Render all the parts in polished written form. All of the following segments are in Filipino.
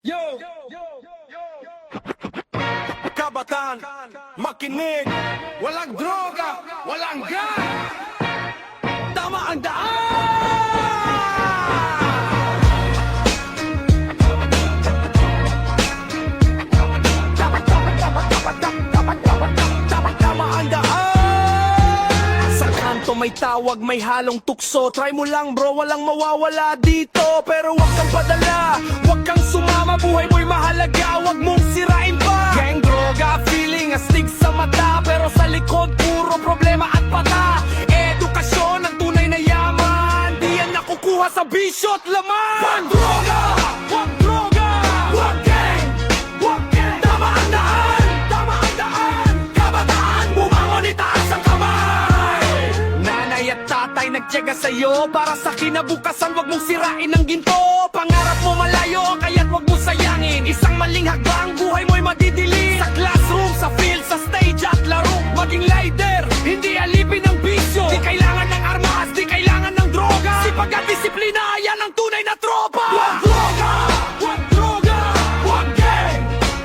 Yo! Kabataan, makinig. Walang droga, walang gun. Tama ang daan. Tama ang daan. Sa kanto may tawag, may halong tukso. Try mo lang bro, walang mawawala dito. Pero wag kang padala, wag kang sumama. Buhay mo'y mahalaga, wag mong sirain pa. Gang, droga, feeling, astig sa mata. Pero sa likod, puro problema at pata. Edukasyon ang tunay na yaman. Di yan nakukuha sa bisyo at laman. Wag droga, wag droga, wag gang, wag gang. Tama ang daan, tama ang daan. Kabataan, bumangon, itaas ang kamay. Nanay at tatay nagtiyaga sa'yo para sa kinabukasan, wag mong sirain ang ginto. Pangarap mo malayo, kaya't wag mo sayangin. Isang maling hakbang, buhay mo'y madidilim. Sa classroom, sa field, sa stage at laro, maging leader, hindi alipin ng bisyo. Di kailangan ng armas, di kailangan ng droga. Sipag at disiplina, yan ang tunay na tropa. Wag droga, wag droga, wag gang,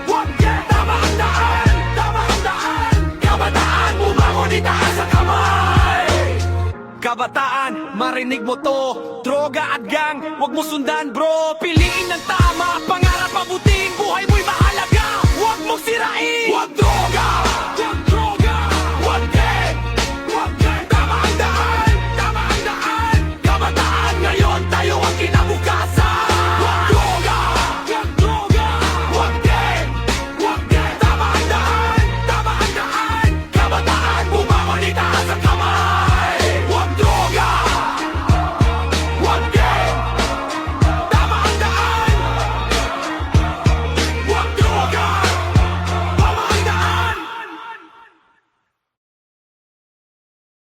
wag gang. Tama ang daan, tama ang daan. Kabataan, bumangon, itaas ang kamay. Kabataan, marinig mo to. Droga at gang, wag mo sundan bro. Piliin